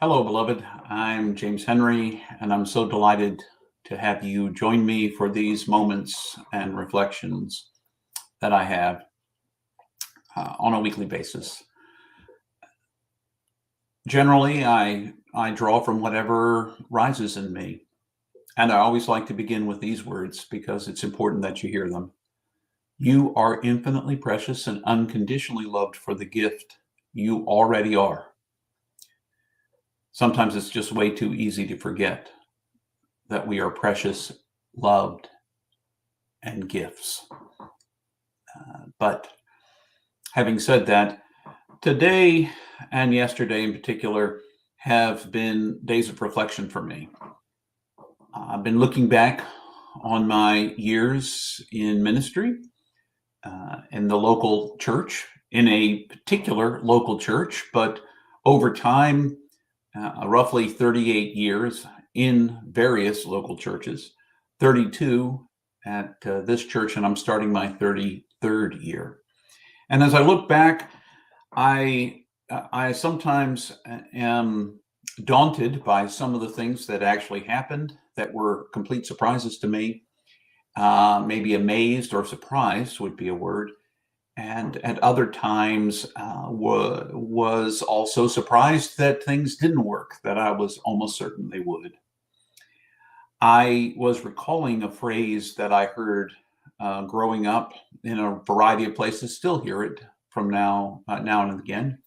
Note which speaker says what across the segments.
Speaker 1: Hello, beloved. I'm James Henry, and I'm so delighted to have you join me for these moments and reflections that I have on a weekly basis. Generally, I draw from whatever rises in me, and I always like to begin with these words because it's important that you hear them. You are infinitely precious and unconditionally loved for the gift you already are. Sometimes it's just way too easy to forget that we are precious, loved, and gifts. But having said that, today and yesterday in particular have been days of reflection for me. I've been looking back on my years in ministry in the local church, in a particular local church, but over time, roughly 38 years in various local churches, 32 at this church, and I'm starting my 33rd year. And as I look back, I sometimes am daunted by some of the things that actually happened that were complete surprises to me. Maybe amazed or surprised would be a word. And at other times was also surprised that things didn't work, that I was almost certain they would. I was recalling a phrase that I heard growing up in a variety of places, still hear it from now and again.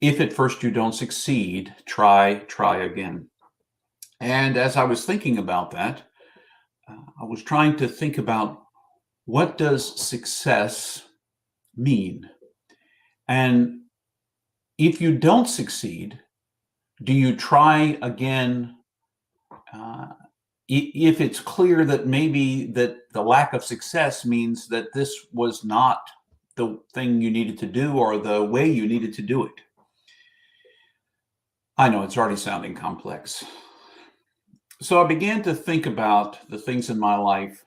Speaker 1: If at first you don't succeed, try again. And as I was thinking about that, I was trying to think about what does success mean? And if you don't succeed, do you try again? If it's clear that maybe that the lack of success means that this was not the thing you needed to do or the way you needed to do it. I know it's already sounding complex. So I began to think about the things in my life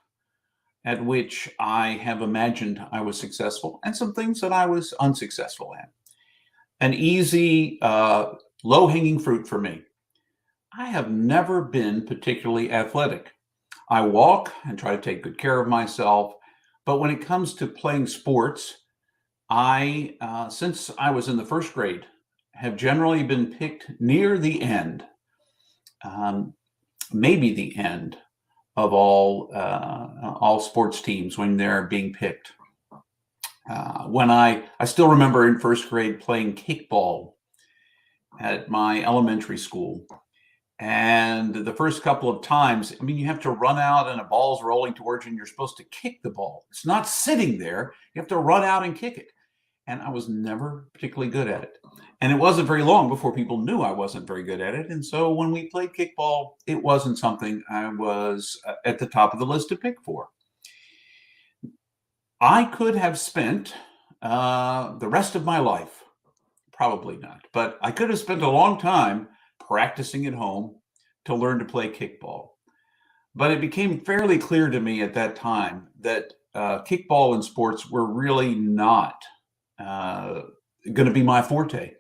Speaker 1: at which I have imagined I was successful and some things that I was unsuccessful at. An easy, low-hanging fruit for me. I have never been particularly athletic. I walk and try to take good care of myself, but when it comes to playing sports, since I was in the first grade, have generally been picked near the end, maybe the end of all sports teams when they're being picked. When I still remember in first grade playing kickball at my elementary school. And the first couple of times, I mean, you have to run out and a ball's rolling towards you and you're supposed to kick the ball. It's not sitting there. You have to run out and kick it. And I was never particularly good at it. And it wasn't very long before people knew I wasn't very good at it. And so when we played kickball, it wasn't something I was at the top of the list to pick for. I could have spent the rest of my life, probably not, but I could have spent a long time practicing at home to learn to play kickball. But it became fairly clear to me at that time that kickball and sports were really not going to be my forte.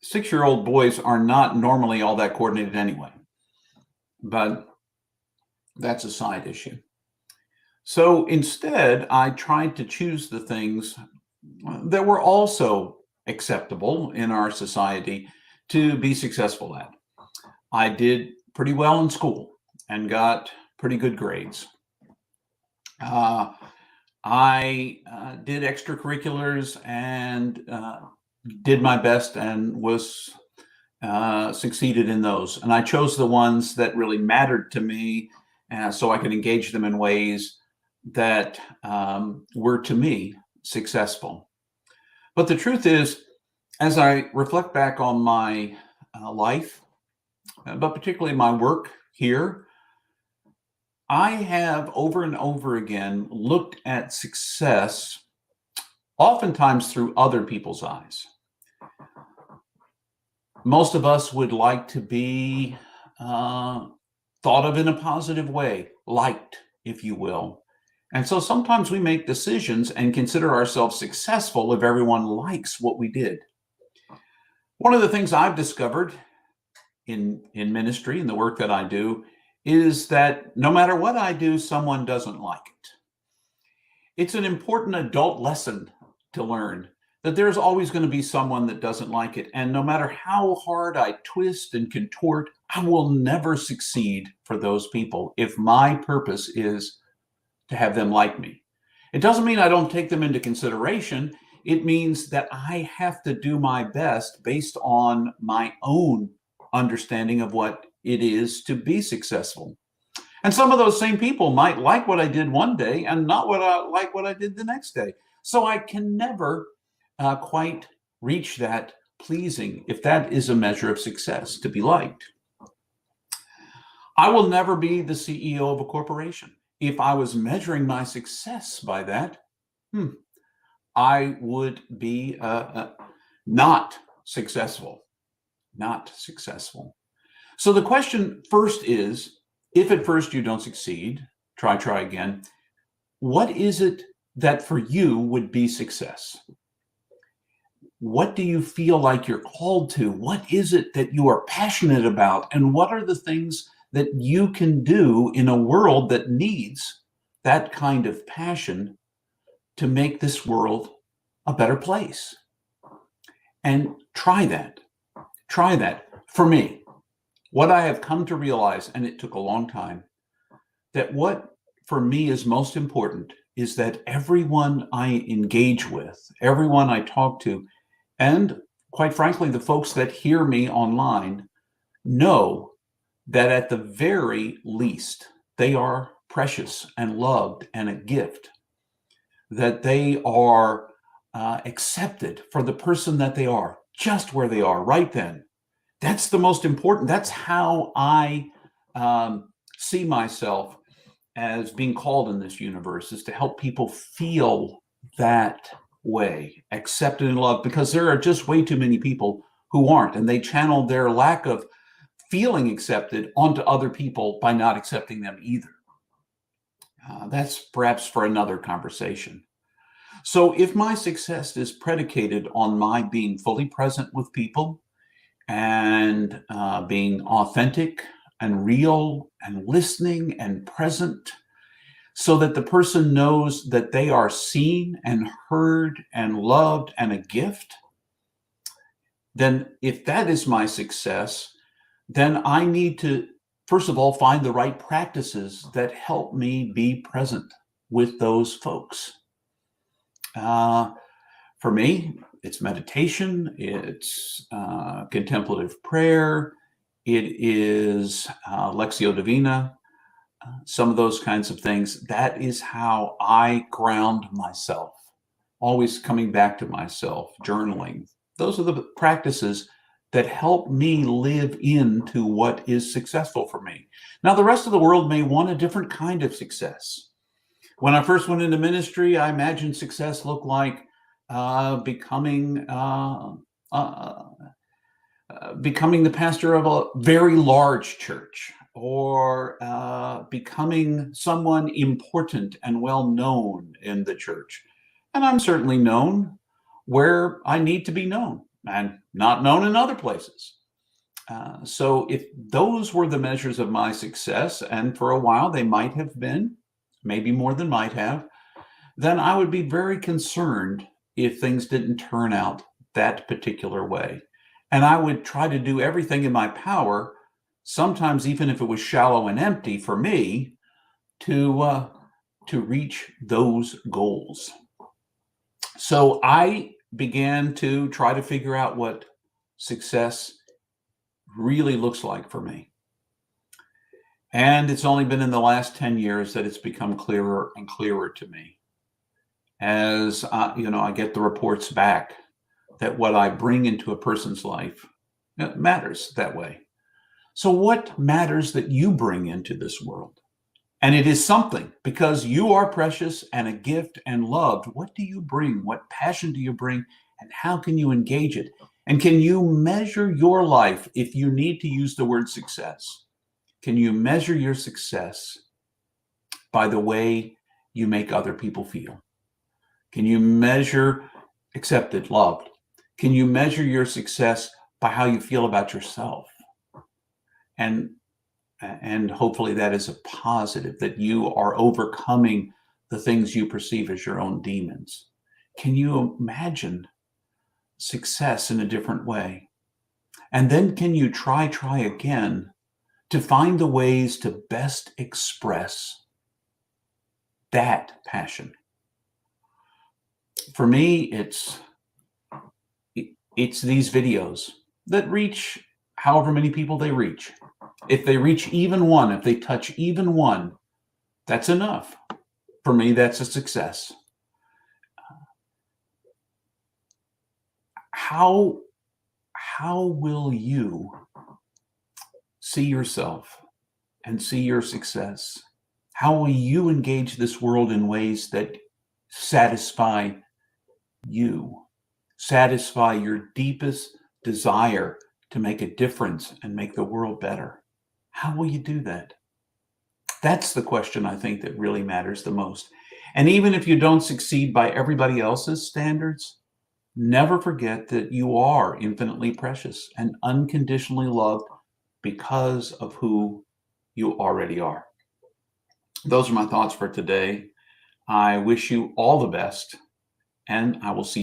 Speaker 1: 6-year-old boys are not normally all that coordinated anyway, but that's a side issue. So instead, I tried to choose the things that were also acceptable in our society to be successful at. I did pretty well in school and got pretty good grades. I did extracurriculars and did my best and was succeeded in those. And I chose the ones that really mattered to me so I could engage them in ways that were, to me, successful. But the truth is, as I reflect back on my life, but particularly my work here, I have over and over again looked at success, oftentimes through other people's eyes. Most of us would like to be thought of in a positive way, liked, if you will. And so sometimes we make decisions and consider ourselves successful if everyone likes what we did. One of the things I've discovered in ministry and the work that I do is that no matter what I do, someone doesn't like it. It's an important adult lesson to learn that there's always going to be someone that doesn't like it. And no matter how hard I twist and contort, I will never succeed for those people if my purpose is to have them like me. It doesn't mean I don't take them into consideration. It means that I have to do my best based on my own understanding of what it is to be successful. And some of those same people might like what I did one day and not like what I did the next day. So I can never quite reach that pleasing, if that is a measure of success, to be liked. I will never be the CEO of a corporation. If I was measuring my success by that, I would be not successful. Not successful. So the question first is, if at first you don't succeed, try again. What is it that for you would be success? What do you feel like you're called to? What is it that you are passionate about? And what are the things that you can do in a world that needs that kind of passion to make this world a better place? And try that. Try that. For me, what I have come to realize, and it took a long time, that what for me is most important is that everyone I engage with, everyone I talk to, and quite frankly, the folks that hear me online know that at the very least, they are precious and loved and a gift, that they are accepted for the person that they are, just where they are right then. That's the most important. That's how I see myself as being called in this universe, is to help people feel that way, accepted and loved, because there are just way too many people who aren't, and they channel their lack of feeling accepted onto other people by not accepting them either. That's perhaps for another conversation. So if my success is predicated on my being fully present with people and being authentic and real and listening and present, so that the person knows that they are seen and heard and loved and a gift, then if that is my success, then I need to, first of all, find the right practices that help me be present with those folks. For me, it's meditation, it's contemplative prayer, it is Lectio Divina, some of those kinds of things. That is how I ground myself, always coming back to myself, journaling. Those are the practices that help me live into what is successful for me. Now, the rest of the world may want a different kind of success. When I first went into ministry, I imagined success looked like becoming the pastor of a very large church, or becoming someone important and well known in the church. And I'm certainly known where I need to be known, and not known in other places. So if those were the measures of my success, and for a while they might have been, maybe more than might have, then I would be very concerned if things didn't turn out that particular way. And I would try to do everything in my power, sometimes even if it was shallow and empty for me, to reach those goals. So I began to try to figure out what success really looks like for me. And it's only been in the last 10 years that it's become clearer and clearer to me, as I get the reports back that what I bring into a person's life matters that way. So what matters that you bring into this world? And it is something, because you are precious and a gift and loved. What do you bring? What passion do you bring? And how can you engage it? And can you measure your life, if you need to use the word success? Can you measure your success by the way you make other people feel? Can you measure accepted, loved? Can you measure your success by how you feel about yourself. And hopefully that is a positive, that you are overcoming the things you perceive as your own demons. Can you imagine success in a different way? And then can you try again to find the ways to best express that passion? For me, it's these videos that reach however many people they reach. If they reach even one, if they touch even one, that's enough. For me, that's a success. How will you see yourself and see your success? How will you engage this world in ways that satisfy you, satisfy your deepest desire to make a difference and make the world better? How will you do that? That's the question I think that really matters the most. And even if you don't succeed by everybody else's standards, never forget that you are infinitely precious and unconditionally loved because of who you already are. Those are my thoughts for today. I wish you all the best, and I will see you.